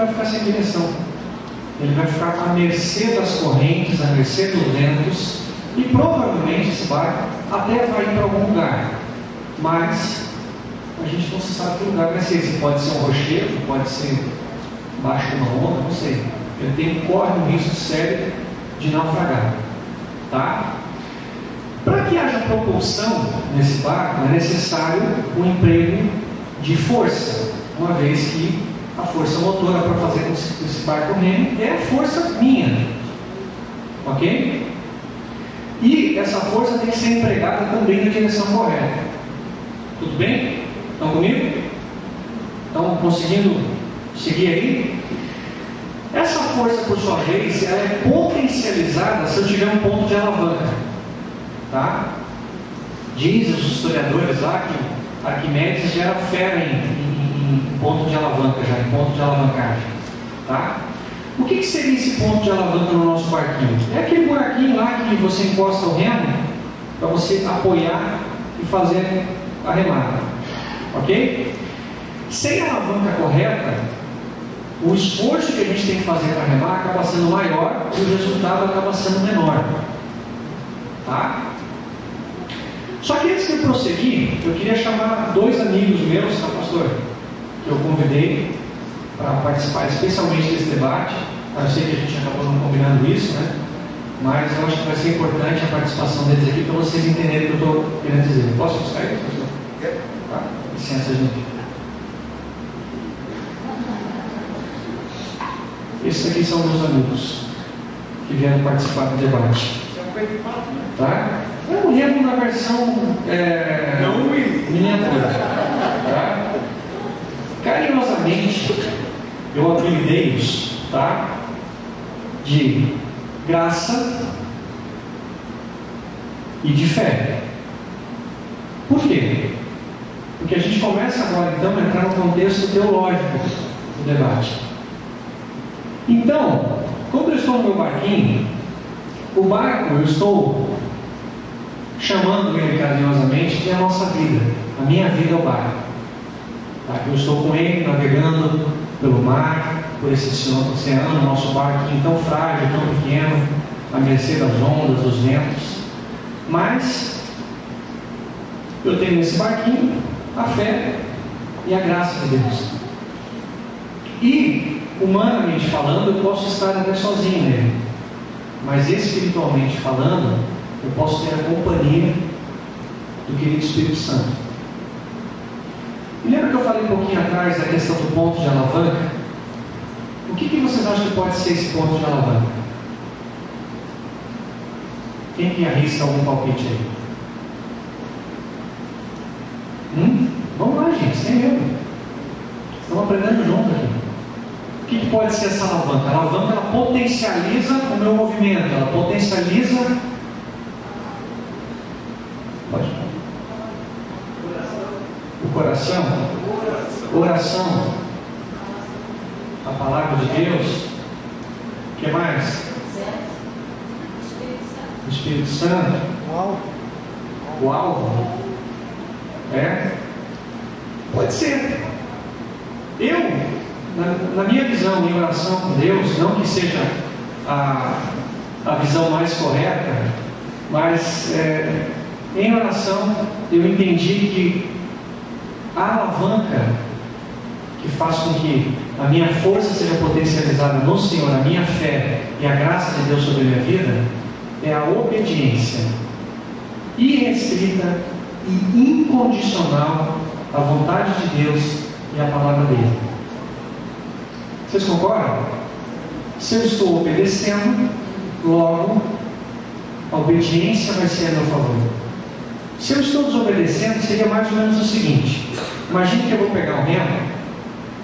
vai ficar sem direção. Ele vai ficar à mercê das correntes, à mercê dos ventos, e provavelmente esse barco até vai ir para algum lugar, mas a gente não se sabe que lugar vai ser. Se pode ser um rochedo, pode ser embaixo de uma onda, não sei. Ele corre um risco sério de naufragar, tá? Para que haja propulsão nesse barco, é necessário um emprego de força, uma vez que a força motora para fazer com que esse barco reme é a força minha, ok? E essa força tem que ser empregada também na direção correta. Tudo bem? Estão comigo? Estão conseguindo seguir aí? Essa força, por sua vez, ela é potencializada se eu tiver um ponto de alavanca, tá? Dizem os historiadores lá que Arquimedes já era fera em ponto de alavanca, já em ponto de alavancagem, tá? O que seria esse ponto de alavanca no nosso barquinho? É aquele buraquinho lá que você encosta o remo para você apoiar e fazer a remada, ok? Sem a alavanca correta, o esforço que a gente tem que fazer para remar acaba sendo maior e o resultado acaba sendo menor, tá? Só que antes de eu prosseguir, eu queria chamar dois amigos meus, tá, pastor? Que eu convidei para participar especialmente desse debate. Eu sei que a gente acabou não combinando isso, né? Mas eu acho que vai ser importante a participação deles aqui para vocês entenderem o que eu estou querendo dizer. Posso buscar isso, pastor? Tá? Licença, gente. Esses aqui são meus amigos que vieram participar do debate. Tá? É um remo na versão miniatura. Tá? Carinhosamente, eu apelidei-os, tá? De graça e de fé. Por quê? Porque a gente começa agora então a entrar no contexto teológico do debate. Então, quando eu estou no meu barquinho, o barco eu estou chamando ele carinhosamente de a nossa vida. A minha vida é o barco. Tá? Eu estou com ele navegando pelo mar, por esse oceano, nosso barquinho tão frágil, tão pequeno, à mercê das ondas, dos ventos. Mas eu tenho nesse barquinho a fé e a graça de Deus. E, humanamente falando, eu posso estar até sozinho nele. Mas espiritualmente falando, eu posso ter a companhia do querido Espírito Santo. E lembra que eu falei um pouquinho atrás da questão do ponto de alavanca? O que vocês acham que pode ser esse ponto de alavanca? Quem que arrisca algum palpite aí? Vamos lá, gente, sem medo. Estamos aprendendo junto aqui. O que pode ser essa alavanca? A alavanca, ela potencializa o meu movimento, ela potencializa... Pode falar. O coração. Oração. A palavra de Deus. O que mais? O Espírito Santo. O alvo. Pode ser. Na minha visão, em oração com Deus, não que seja a visão mais correta, mas em oração eu entendi que a alavanca que faz com que a minha força seja potencializada no Senhor, a minha fé e a graça de Deus sobre a minha vida, é a obediência irrestrita e incondicional à vontade de Deus e à palavra dele. Vocês concordam? Se eu estou obedecendo, logo a obediência vai ser a meu favor. Se eu estou desobedecendo, seria mais ou menos o seguinte: imagine que eu vou pegar um remo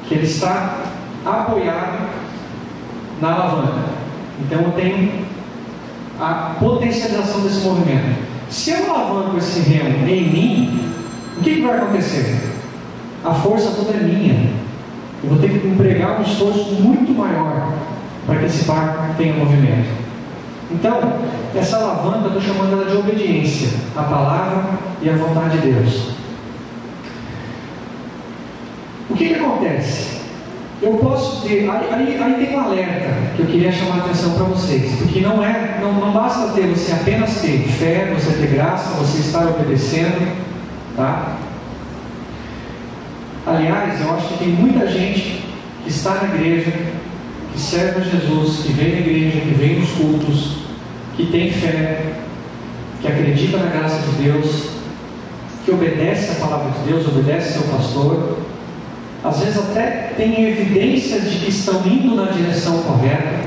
que ele está apoiado na alavanca. Então eu tenho a potencialização desse movimento. Se eu alavanco esse remo em mim, o que vai acontecer? A força toda é minha. Eu vou ter que empregar um esforço muito maior para que esse barco tenha movimento. Então, essa alavanca eu estou chamando ela de obediência à palavra e à vontade de Deus. O que acontece? eu posso ter, aí tem um alerta que eu queria chamar a atenção para vocês, porque não basta você apenas ter fé, você ter graça, você estar obedecendo, tá? Aliás, eu acho que tem muita gente que está na igreja, que serve a Jesus, que vem na igreja, que vem nos cultos, que tem fé, que acredita na graça de Deus, que obedece a palavra de Deus, obedece seu pastor, às vezes até tem evidências de que estão indo na direção correta,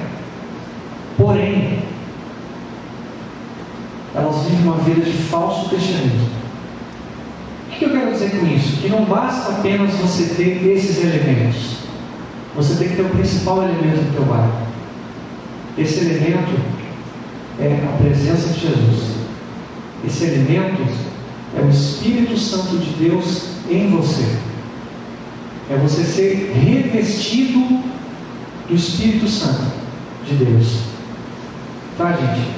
porém elas vivem uma vida de falso cristianismo. O que eu quero dizer com isso? Que não basta apenas você ter esses elementos, você tem que ter o principal elemento do teu bairro. Esse elemento é a presença de Jesus. Esse elemento é o Espírito Santo de Deus em você. É você ser revestido do Espírito Santo de Deus. Tá, gente?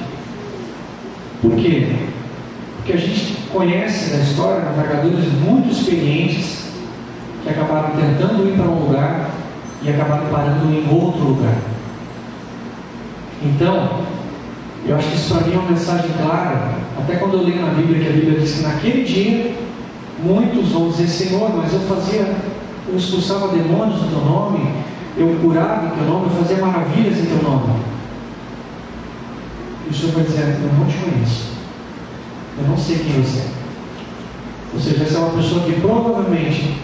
Por quê? Porque a gente conhece na história navegadores muito experientes que acabaram tentando ir para um lugar e acabaram parando em outro lugar. Então, eu acho que isso para mim é uma mensagem clara. Até quando eu leio na Bíblia, que a Bíblia diz que naquele dia muitos vão dizer: Senhor, mas eu expulsava demônios no teu nome, eu curava em teu nome, eu fazia maravilhas em teu nome. E o Senhor vai dizer: eu não te conheço, eu não sei quem você é. Ou seja, essa é uma pessoa que provavelmente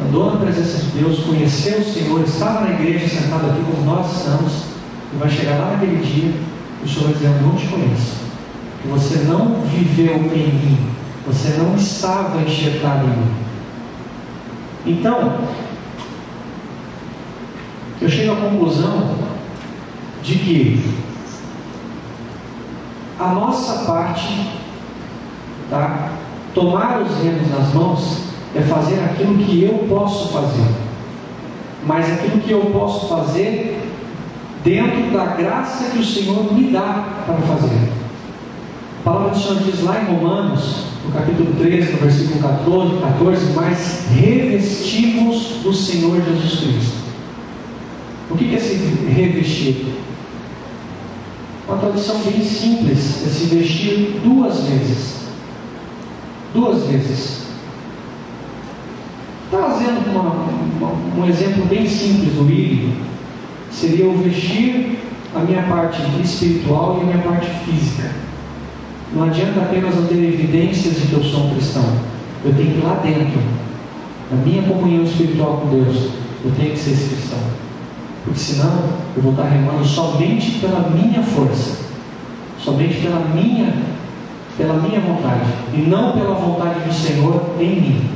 andou na presença de Deus, conheceu o Senhor, estava na igreja sentado aqui como nós estamos, e vai chegar lá naquele dia, e o Senhor vai dizer: eu não te conheço, que você não viveu em mim, você não estava enxertado em mim. Então, eu chego à conclusão de que a nossa parte, tá? Tomar os remos nas mãos é fazer aquilo que eu posso fazer, mas aquilo que eu posso fazer dentro da graça que o Senhor me dá para fazer. A palavra do Senhor diz lá em Romanos, no capítulo 13, no versículo 14, mas revestivos do Senhor Jesus Cristo. O que é se revestir? Uma tradução bem simples, é se vestir duas vezes. Duas vezes. Trazendo um exemplo bem simples do Willi, seria eu vestir a minha parte espiritual e a minha parte física. Não adianta apenas eu ter evidências de que eu sou um cristão. Eu tenho que ir lá dentro, na minha comunhão espiritual com Deus, eu tenho que ser esse cristão. Porque senão eu vou estar remando somente pela minha força, somente pela minha vontade, e não pela vontade do Senhor em mim.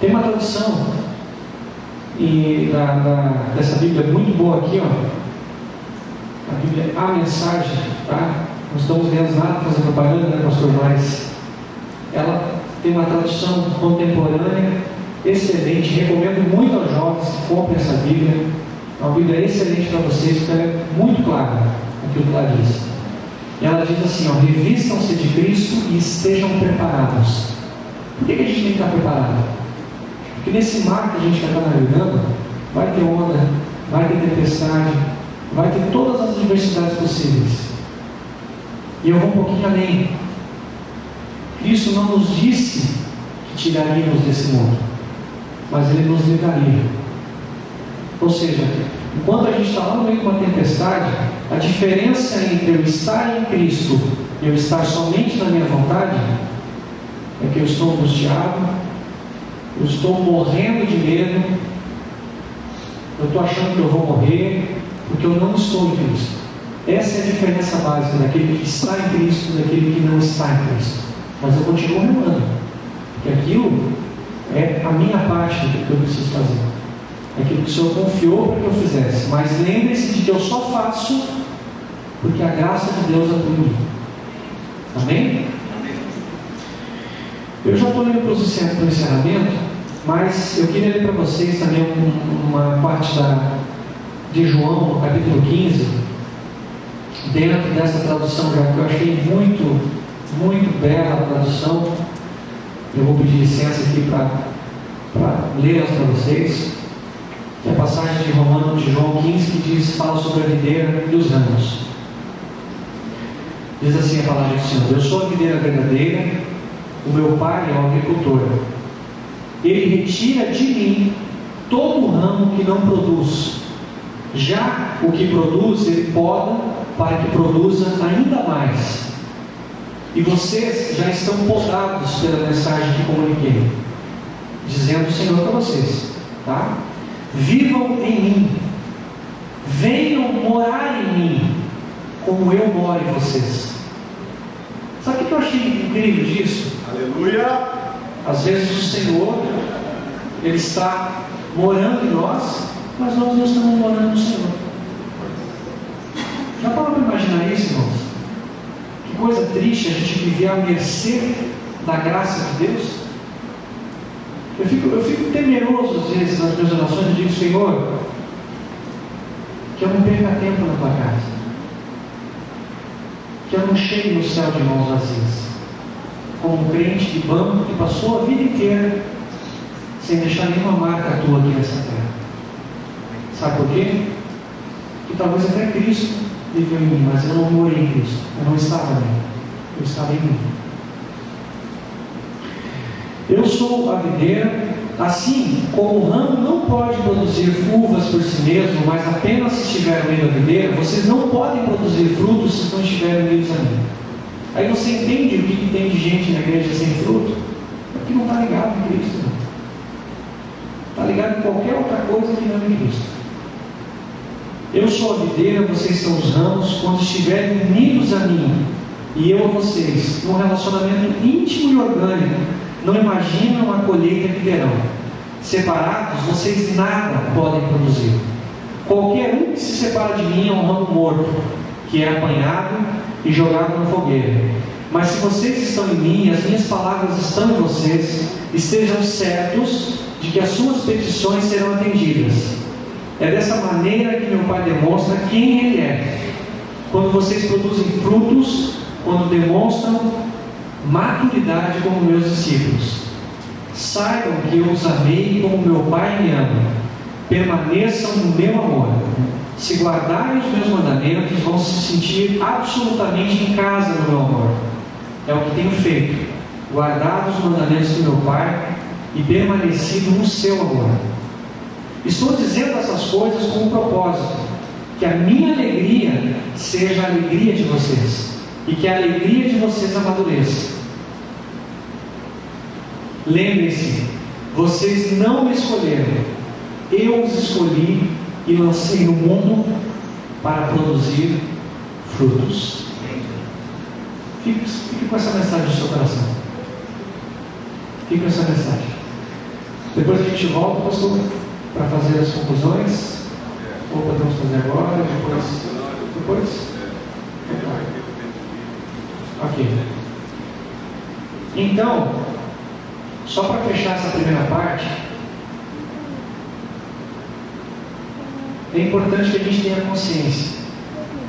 Tem uma tradução dessa Bíblia muito boa aqui, ó. A Bíblia, a mensagem, tá? Não estamos ganhando nada para fazer propaganda, né, pastor? Mas ela tem uma tradução contemporânea excelente. Recomendo muito aos jovens que comprem essa Bíblia. É uma Bíblia excelente para vocês, porque ela é muito clara aquilo que ela diz. E ela diz assim, ó: revistam-se de Cristo e estejam preparados. Por que a gente tem que estar preparado? Porque nesse mar que a gente vai estar navegando, vai ter onda, vai ter tempestade, vai ter todas as adversidades possíveis. E eu vou um pouquinho além. Cristo não nos disse que tiraríamos desse mundo, mas Ele nos livraria. Ou seja, enquanto a gente está lá no meio de uma tempestade, a diferença entre eu estar em Cristo e eu estar somente na minha vontade é que eu estou angustiado, eu estou morrendo de medo, eu estou achando que eu vou morrer, porque eu não estou em Cristo. Essa é a diferença básica daquele que está em Cristo e daquele que não está em Cristo. Mas eu continuo remando, porque aquilo é a minha parte do que eu preciso fazer, é aquilo que o Senhor confiou para que eu fizesse. Mas lembre-se de que eu só faço porque a graça de Deus atua em mim. Amém? Eu já estou indo para o encerramento, mas eu queria ler para vocês também uma parte de João, no capítulo 15, dentro dessa tradução que eu achei muito, muito bela a tradução. Eu vou pedir licença aqui para ler para vocês. que é a passagem de João 15, que fala sobre a videira e os ramos. Diz assim a palavra do Senhor: eu sou a videira verdadeira, o meu pai é o agricultor. Ele retira de mim todo o ramo que não produz. Já o que produz, ele poda para que produza ainda mais. E vocês já estão podados pela mensagem que comuniquei, dizendo o Senhor para vocês, tá? Vivam em mim, venham morar em mim, como eu moro em vocês. Sabe o que eu achei incrível disso? Aleluia! Às vezes o Senhor, Ele está morando em nós, mas nós não estamos morando no Senhor. Já parou para imaginar isso, irmãos? Que coisa triste a gente viver à mercê da graça de Deus. Eu fico temeroso às vezes nas minhas orações. Eu digo: Senhor, que eu não perca tempo na tua casa, que eu não chegue no céu de mãos vazias, como um crente de banco que passou a vida inteira sem deixar nenhuma marca tua aqui nessa terra. Sabe por quê? Que talvez até Cristo viveu em mim, mas eu não morei em Cristo. Eu não estava nele, eu estava em mim. Eu sou a videira. Assim como o ramo não pode produzir uvas por si mesmo, mas apenas se estiver no meio da videira, vocês não podem produzir frutos se não estiverem unidos a mim. Aí você entende o que tem de gente na igreja sem fruto? É porque não está ligado em Cristo. Está ligado em qualquer outra coisa que não é em Cristo. Eu sou a videira, vocês são os ramos. Quando estiverem unidos a mim e eu a vocês, num relacionamento íntimo e orgânico, não imaginam a colheita que terão. Separados, vocês nada podem produzir. Qualquer um que se separa de mim é um ramo morto, que é apanhado e jogado na fogueira. Mas se vocês estão em mim, as minhas palavras estão em vocês, estejam certos de que as suas petições serão atendidas. É dessa maneira que meu Pai demonstra quem Ele é. Quando vocês produzem frutos, quando demonstram maturidade como meus discípulos. Saibam que eu os amei como meu Pai me ama. Permaneçam no meu amor. Se guardarem os meus mandamentos, vão se sentir absolutamente em casa no meu amor. É o que tenho feito: guardado os mandamentos do meu Pai e permanecido no seu amor. Estou dizendo essas coisas com um propósito: que a minha alegria seja a alegria de vocês, e que a alegria de vocês amadureça. Lembrem-se, vocês não me escolheram, eu os escolhi e lancei no mundo para produzir frutos. Fique com essa mensagem no seu coração. Fique com essa mensagem. Depois a gente volta, pastor, para fazer as conclusões. Ou podemos fazer agora, depois? Ok. Então, só para fechar essa primeira parte, é importante que a gente tenha consciência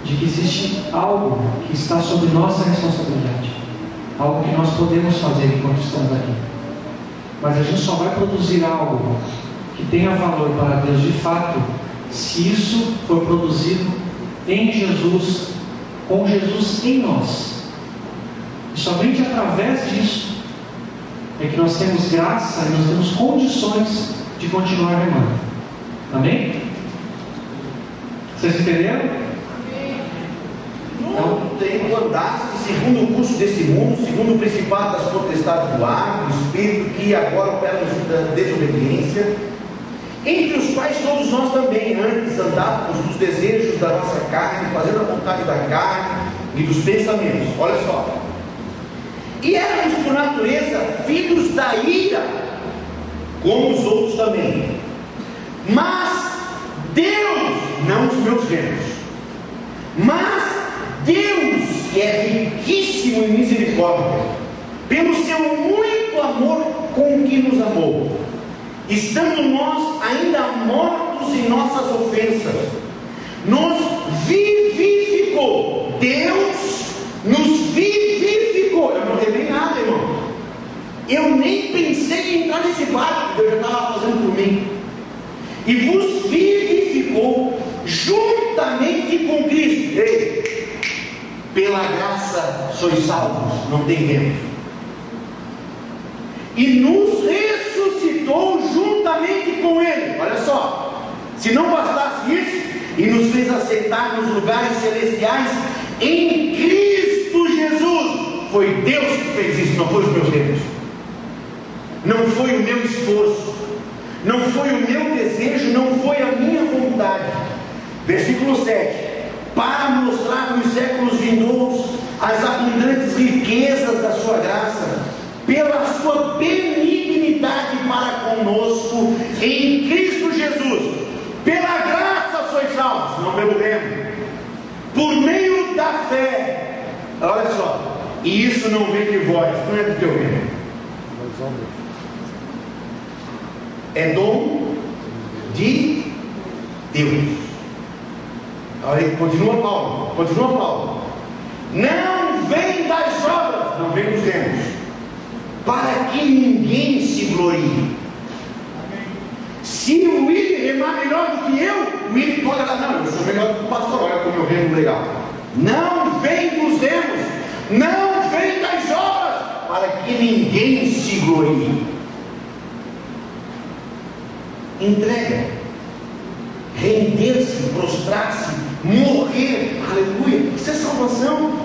de que existe algo que está sob nossa responsabilidade, algo que nós podemos fazer enquanto estamos aqui. Mas a gente só vai produzir algo que tenha valor para Deus de fato, se isso for produzido em Jesus, com Jesus em nós. E somente através disso é que nós temos graça e nós temos condições de continuar remando. Amém? Vocês entenderam? Não tem andaste segundo o curso desse mundo, segundo o principado das potestades do ar, do espírito que agora opera na desobediência, entre os quais todos nós também antes andávamos nos desejos da nossa carne, fazendo a vontade da carne e dos pensamentos. Olha só. E éramos por natureza filhos da ira, como os outros também. Mas Deus, não os meus gêmeos, mas Deus, que é riquíssimo em misericórdia, pelo seu muito amor com que nos amou, estando nós ainda mortos em nossas ofensas, nos vivificou. Deus nos vivificou. Eu não revelei nada, irmão. Eu nem pensei em entrar nesse barco, Deus já estava fazendo por mim. e vos vivificou juntamente com Cristo. Ei, pela graça sois salvos, não tem erro. E nos ressuscitou juntamente com Ele. Olha só, se não bastasse isso, e nos fez assentar nos lugares celestiais em Cristo Jesus. Foi Deus que fez isso, não foi os meus erros, não foi o meu esforço, não foi o meu desejo, não foi a minha vontade. Versículo 7: para mostrar nos séculos vindouros as abundantes riquezas da sua graça, pela sua benignidade para conosco em Cristo Jesus. Pela graça sois salvos, não pelo remo, por meio da fé. Olha só, e isso não vem de vós, não é do teu remo, é dom de Deus. Aí continua Paulo, não vem das obras, não vem dos remos, para que ninguém se glorie. Se o Willi remar melhor do que eu, o Willi pode falar, não, eu sou melhor do que o pastor, olha como eu remo legal. Não vem dos remos, não vem das obras, para que ninguém se glorie. Entrega, render-se, prostrar-se, morrer, aleluia, isso é salvação.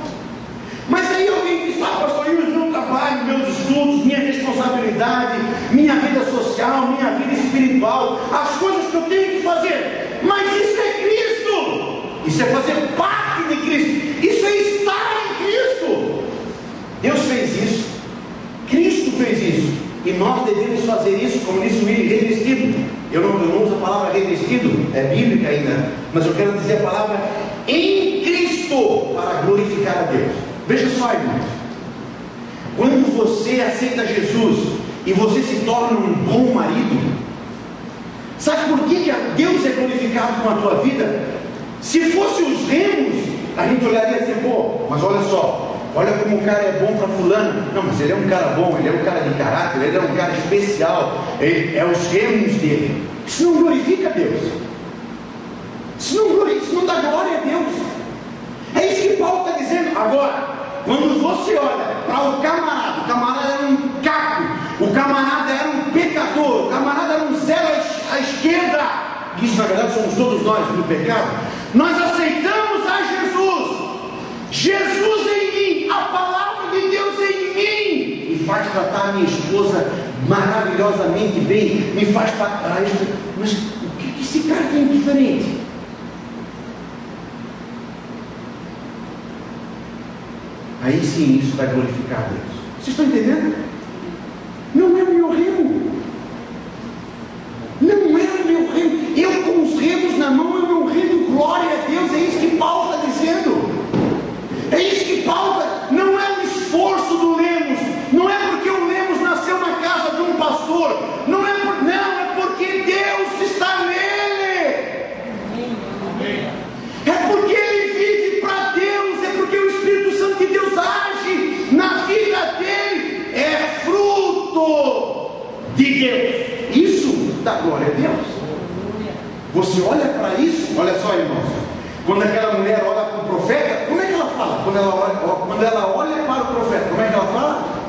Mas aí alguém diz, pastor, meu trabalho, meus estudos, minha responsabilidade, minha vida social, minha vida espiritual, as coisas que eu tenho que fazer, mas isso é Cristo, isso é fazer parte de Cristo, isso é estar em Cristo. Deus fez isso, Cristo fez isso, e nós devemos fazer isso, como disse o Willi, revestido. Eu não uso a palavra revestido, é bíblica ainda, mas eu quero dizer a palavra em Cristo, para glorificar a Deus. Veja só, irmãos, quando você aceita Jesus e você se torna um bom marido, sabe por que Deus é glorificado com a tua vida? Se fosse os remos, a gente olharia assim, pô, mas olha só, olha como o cara é bom para fulano. Não, mas ele é um cara bom, ele é um cara de caráter, ele é um cara especial, ele é os remos dele. Isso não glorifica a Deus, isso não dá glória a Deus. É isso que Paulo está dizendo. Agora, quando você olha para o camarada era um caco, o camarada era um pecador, o camarada era um zero à esquerda, isso na verdade somos todos nós no pecado. Nós aceitamos a Jesus em mim, a palavra de Deus em mim, me faz tratar a minha esposa maravilhosamente bem, me faz tratar, mas o que esse cara tem diferente? Aí sim isso vai glorificar a Deus. Vocês estão entendendo? Não é o meu remo, não é o meu remo, eu com os remos na mão, eu não rendo glória a Deus. É isso que Paulo está dizendo, é isso que Paulo está. Não é o esforço do Lemos, não é porque o Lemos nasceu na casa de um pastor, não é porque Deus está nele, é porque ele vive para Deus, é porque o Espírito Santo de Deus age na vida dele, é fruto de Deus. Isso dá glória a Deus. Você olha para isso, olha só, irmãos, quando aquela mulher olha para o profeta, como é que ela fala? Quando ela olha para o profeta, como é que ela fala?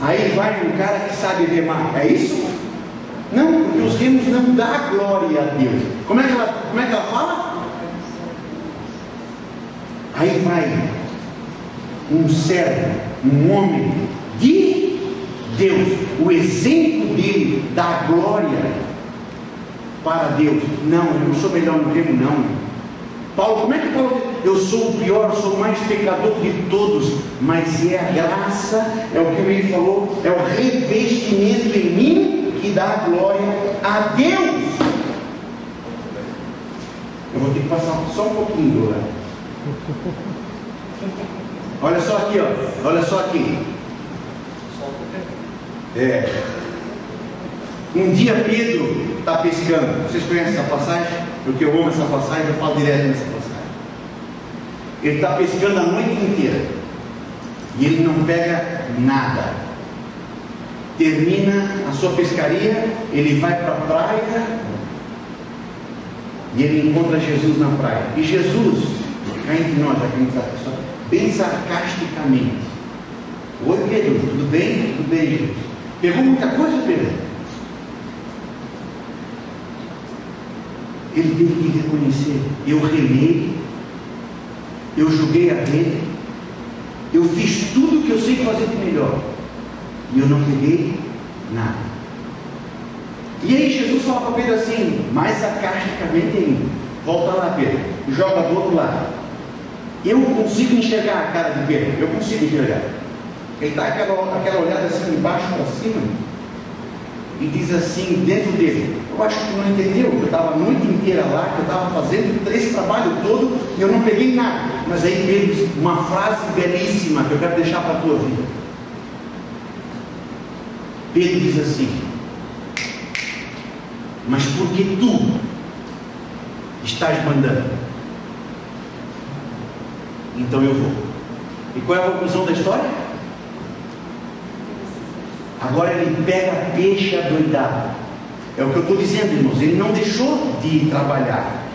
Aí vai um cara que sabe remar, é isso? Não, porque os remos não dão glória a Deus. Como é que ela fala? Aí vai um servo, um homem de Deus, o exemplo dele dá glória para Deus. Não, eu não sou melhor no remo, não. Paulo, como é que Paulo diz? Eu sou o pior, eu sou o mais pecador de todos, mas é a graça, é o que ele falou, é o revestimento em mim que dá glória a Deus. Eu vou ter que passar só um pouquinho agora. Olha só aqui, ó. Olha só aqui. Um dia Pedro está pescando. Vocês conhecem essa passagem? Porque eu amo essa passagem, eu falo direto nessa passagem. Ele está pescando a noite inteira e ele não pega nada. Termina a sua pescaria, ele vai para a praia, E ele encontra Jesus na praia. E Jesus, cá entre nós, já que a gente está só, bem sarcasticamente: oi Pedro, tudo bem? Tudo bem, Jesus. Pegou muita coisa, Pedro? Ele teve que reconhecer: eu remei, eu joguei a rede, eu fiz tudo o que eu sei fazer de melhor, e eu não peguei nada. E aí Jesus fala para Pedro assim, mais sarcasticamente ainda: volta lá, Pedro, joga do outro lado. Eu consigo enxergar a cara de Pedro, eu consigo enxergar. Ele está aquela olhada assim, embaixo para cima, e diz assim dentro dele: eu acho que tu não entendeu, eu estava a noite inteira lá, que eu estava fazendo esse trabalho todo e eu não peguei nada. Mas aí Pedro diz uma frase belíssima que eu quero deixar para a tua vida. Pedro diz assim: mas porque tu estás mandando, então eu vou. E qual é a conclusão da história? Agora ele pega peixe adoidado. É o que eu estou dizendo, irmãos. Ele não deixou de trabalhar,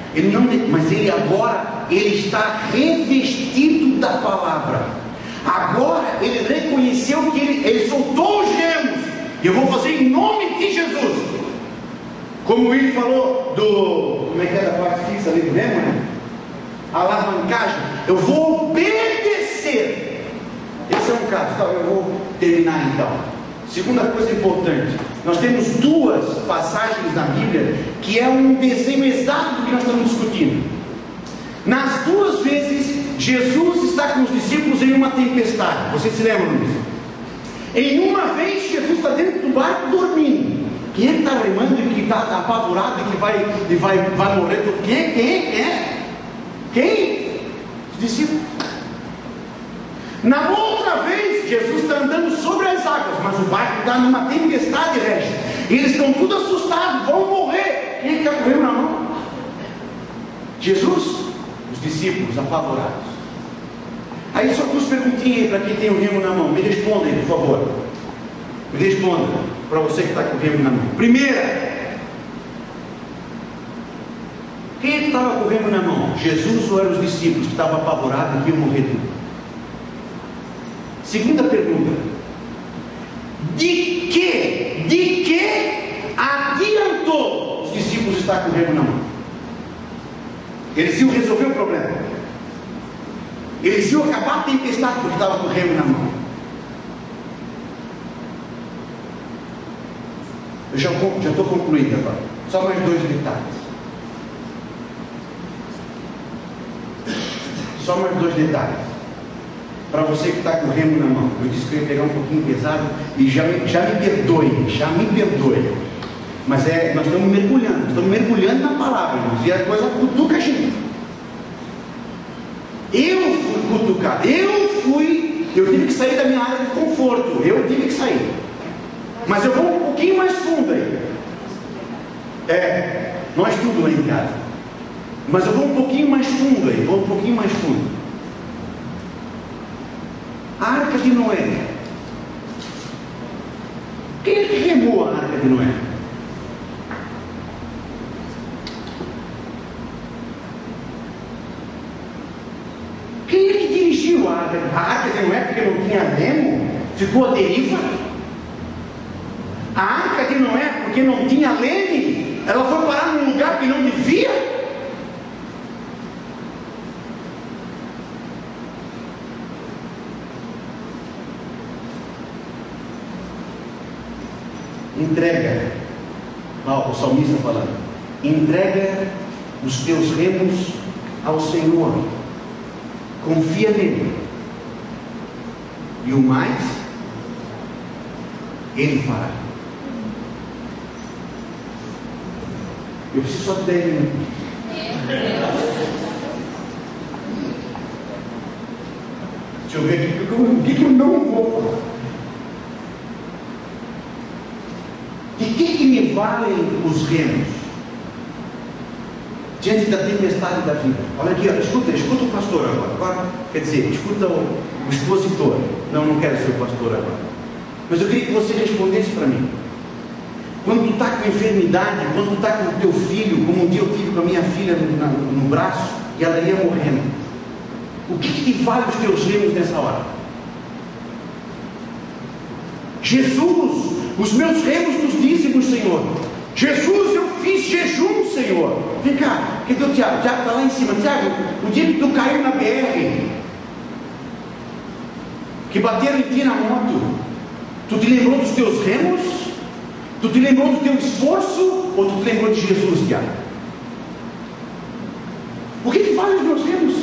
mas ele agora está revestido da palavra. Agora ele reconheceu que ele soltou os remos. E eu vou fazer em nome de Jesus. Como ele falou como é que era a parte fixa ali do remo, né? A alavancagem. Eu vou obedecer. Esse é um caso. Então, eu vou terminar então. Segunda coisa importante, nós temos duas passagens na Bíblia que é um desenho exato do que nós estamos discutindo. Nas duas vezes, Jesus está com os discípulos em uma tempestade. Vocês se lembram disso? Em uma vez, Jesus está dentro do barco dormindo. Quem é que está remando e que está apavorado e que vai morrer? Quem? Os discípulos. Na outra vez, Jesus está andando sobre as águas, mas o barco está numa tempestade régida. Eles estão tudo assustados, vão morrer. Quem está com o remo na mão? Jesus? Os discípulos apavorados. Aí só duas perguntinhas aí para quem tem o remo na mão. Me responda aí, por favor. Me responda, para você que está com o remo na mão. Primeira: quem é que estava com o remo na mão? Jesus ou eram os discípulos que estavam apavorados e iam morrer tudo? Segunda pergunta: de que adiantou os discípulos estar com o remo na mão? Eles iam resolver o problema, eles iam acabar a tempestade porque estavam com o remo na mão. Eu já estou concluindo agora. Só mais dois detalhes. Só mais dois detalhes. Para você que está com o remo na mão, eu disse que eu ia pegar um pouquinho pesado e já me perdoe. Mas nós estamos mergulhando na palavra, irmãos, e a coisa cutuca a gente. Eu fui cutucado, eu tive que sair da minha área de conforto, eu tive que sair. Mas eu vou um pouquinho mais fundo aí. Nós tudo lá em casa. Mas eu vou um pouquinho mais fundo aí, A arca de Noé. Quem é que remou a arca de Noé? Quem é que dirigiu a arca? A arca de Noé, porque não tinha remo, ficou à deriva? A arca de Noé, porque não tinha leme, ela foi parar num lugar que não devia? Entrega, o salmista falando, entrega os teus remos ao Senhor, confia nele, e o mais Ele fará. Eu preciso só de 10 minutos. Deixa eu ver aqui, o que eu não vou falar? De que me valem os remos diante da tempestade da vida? Olha aqui, escuta o pastor agora. Quer dizer, escuta o expositor. Não quero ser o pastor agora. Mas eu queria que você respondesse para mim. Quando tu está com enfermidade, quando tu está com o teu filho, como um dia eu tive com a minha filha no braço, e ela ia morrendo, o que te vale os teus remos nessa hora? Jesus, os meus remos dos dízimos, Senhor. Jesus, eu fiz jejum, Senhor. Vem cá, cadê o Tiago? O Tiago está lá em cima. Tiago, o dia que tu caiu na BR, que bateram em ti na moto, tu te lembrou dos teus remos? Tu te lembrou do teu esforço? Ou tu te lembrou de Jesus, Tiago? O que vale os meus remos?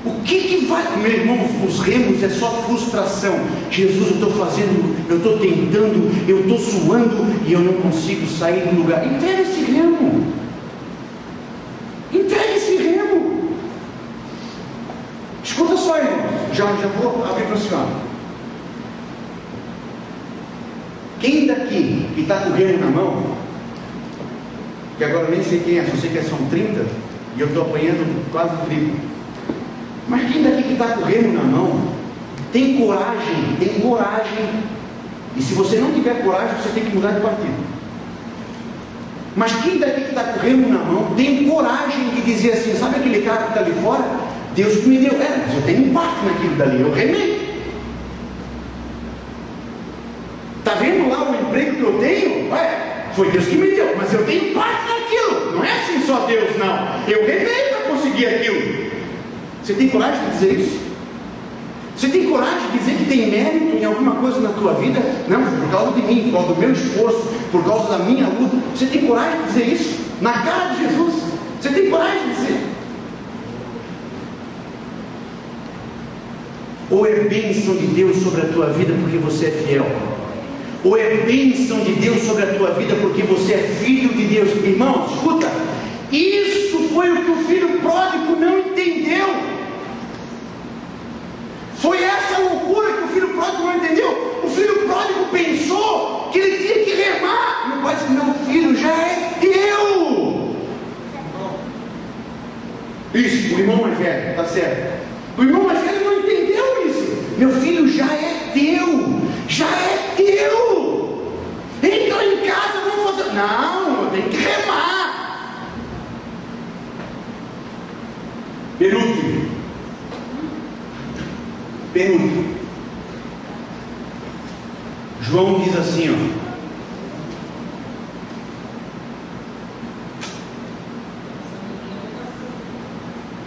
O que vale? Meu irmão, os remos é só frustração. Jesus, eu estou fazendo, eu estou tentando, eu estou suando e eu não consigo sair do lugar. Entrega esse remo. Entrega esse remo. Escuta só, irmão. Já vou abrir para a senhora. Quem daqui que está com o remo na mão, que agora eu nem sei quem é, só sei que são 30 e eu estou apanhando quase 30. Mas quem daqui que está com o remo na mão tem coragem, e se você não tiver coragem, você tem que mudar de partido. Mas quem daqui que está com o remo na mão tem coragem de dizer assim: sabe aquele cara que está ali fora? Deus que me deu, mas eu tenho um parte naquilo dali, eu remei. Está vendo lá o emprego que eu tenho? Foi Deus que me deu, mas eu tenho parte naquilo. Não é assim só Deus, não. Eu remei para conseguir aquilo. Você tem coragem de dizer isso? Você tem coragem de dizer que tem mérito em alguma coisa na tua vida? Não, por causa de mim, por causa do meu esforço, por causa da minha luta. Você tem coragem de dizer isso? Na cara de Jesus? Você tem coragem de dizer? Ou é bênção de Deus sobre a tua vida porque você é fiel? Ou é bênção de Deus sobre a tua vida porque você é filho de Deus? Irmão, escuta, isso foi o que o filho pródigo não entendeu. Foi essa loucura que o filho pródigo não entendeu. O filho pródigo pensou que ele tinha que remar. Meu pai disse: meu filho já é teu. Isso, o irmão mais velho, está certo. O irmão mais velho não entendeu isso. Meu filho já é teu. Já é teu. Entra em casa, vamos fazer. Não, eu tenho que remar. Penúltimo. João diz assim,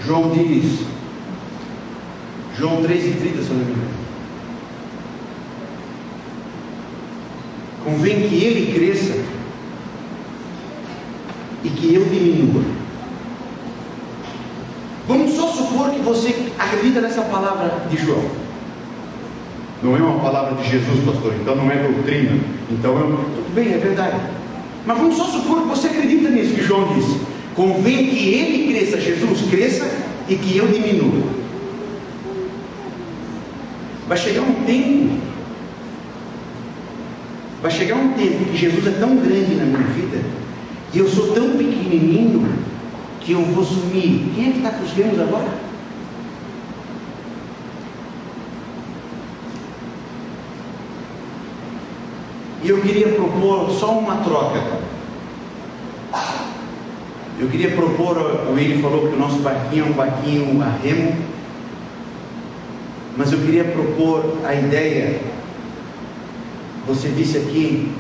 João diz, João 3:30, se eu não me engano. Convém que ele cresça e que eu diminua. Vamos só supor que você acredita nessa palavra de João. Não é uma palavra de Jesus, pastor, então não é doutrina. Então tudo bem, é verdade. Mas vamos só supor que você acredita nisso que João disse. Convém que ele cresça, Jesus cresça, e que eu diminua. Vai chegar um tempo que Jesus é tão grande na minha vida, e eu sou tão pequenininho, que eu vou sumir. Quem é que está com os remos agora? E eu queria propor só uma troca. Eu queria propor, o Willi falou que o nosso barquinho é um barquinho a remo, mas eu queria propor a ideia. Você disse aqui,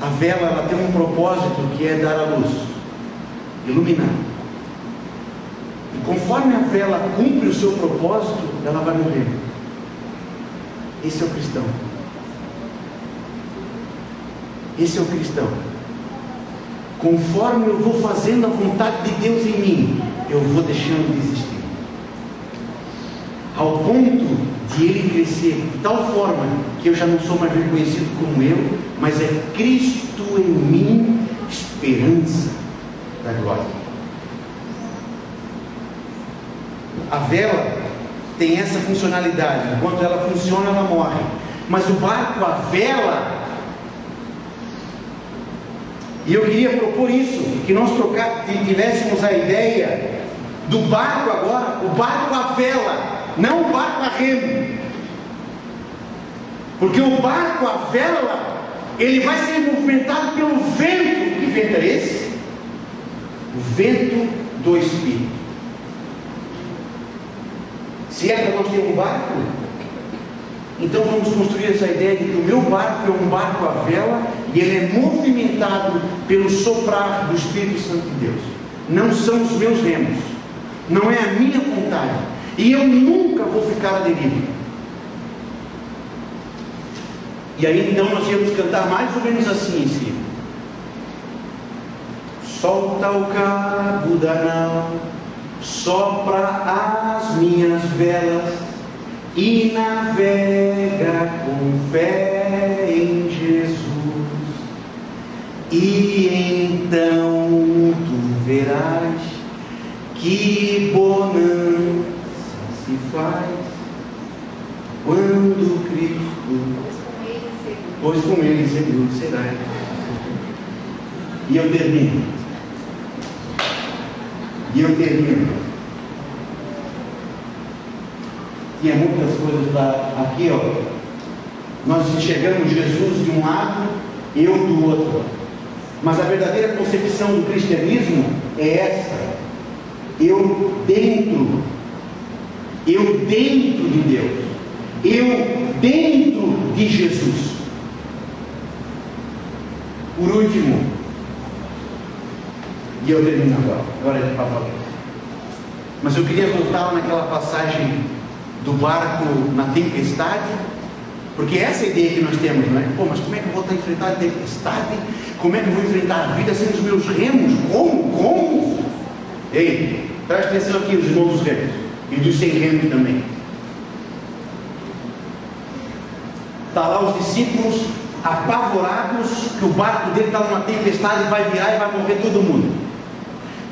a vela ela tem um propósito que é dar a luz, iluminar. E conforme a vela cumpre o seu propósito, ela vai morrer. Esse é o cristão. Esse é o cristão. Conforme eu vou fazendo a vontade de Deus em mim, eu vou deixando de existir, ao ponto de ele crescer de tal forma que eu já não sou mais reconhecido como eu, mas é Cristo em mim, esperança da glória. A vela tem essa funcionalidade. Enquanto ela funciona, ela morre. Mas o barco, a vela. E eu queria propor isso, que nós tivéssemos a ideia do barco agora, o barco à vela, não o barco a remo. Porque o barco, a vela, ele vai ser movimentado pelo vento. Que vento é esse? O vento do Espírito. Se é para nós ter um barco, então vamos construir essa ideia de que o meu barco é um barco à vela e ele é movimentado pelo soprar do Espírito Santo de Deus. Não são os meus remos, não é a minha vontade, e eu nunca vou ficar à deriva. E aí então nós íamos cantar mais ou menos assim em cima: solta o cabo da nau, sopra as minhas velas e navega com fé em Jesus, e então tu verás que bonança se faz quando Cristo, pois com ele seguro será. E eu termino. Tinha muitas coisas aqui, ó. Nós enxergamos Jesus de um lado, eu do outro. Mas a verdadeira concepção do cristianismo é essa: eu dentro de Deus, eu dentro de Jesus. Por último, e eu termino agora é de palavra. Mas eu queria voltar naquela passagem do barco na tempestade, porque essa é a ideia que nós temos, não é? Pô, mas como é que eu vou enfrentar a tempestade? Como é que eu vou enfrentar a vida sem os meus remos? Como? Ei, presta atenção aqui, os irmãos dos remos e dos sem remos também. Está lá os discípulos apavorados que o barco dele está numa tempestade, vai virar e vai morrer todo mundo.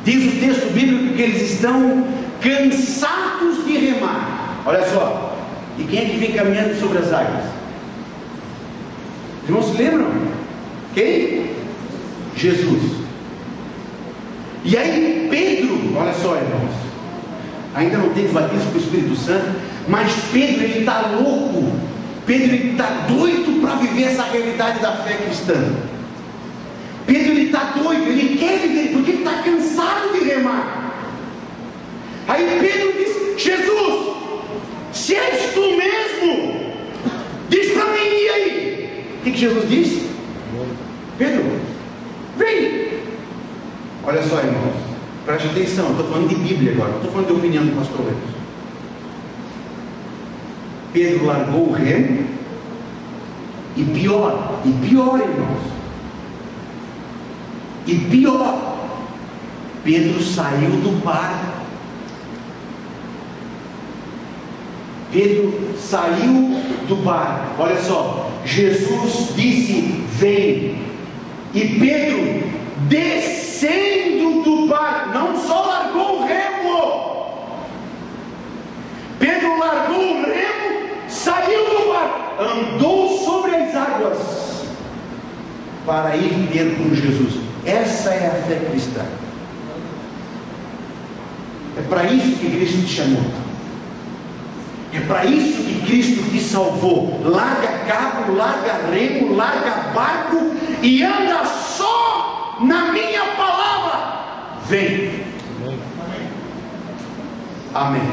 Diz o texto bíblico que eles estão cansados de remar. Olha só, e quem é que vem caminhando sobre as águas? Os irmãos se lembram? Quem? Jesus. E aí Pedro, olha só, irmãos, ainda não teve batismo com o Espírito Santo, mas Pedro, ele está louco. Pedro, ele está doido para viver essa realidade da fé cristã. Pedro, ele está doido, ele quer viver, porque ele está cansado de remar. Aí Pedro diz: Jesus, se és tu mesmo, diz para mim, e aí? O que Jesus disse? Pedro, vem. Olha só, irmãos, preste atenção, estou falando de Bíblia agora, não estou falando de opinião do pastor Lemos. Pedro largou o remo, e pior, irmãos, e pior, Pedro saiu do barco. Pedro saiu do barco. Olha só, Jesus disse: vem. E Pedro, descendo do barco, não só largou o remo, Pedro largou o remo, saiu do barco, andou sobre as águas para ir ter com Jesus. Essa é a fé cristã. É para isso que Cristo te chamou. É para isso que Cristo te salvou. Larga cabo, larga remo, larga barco e anda só na minha palavra. Vem. Amém.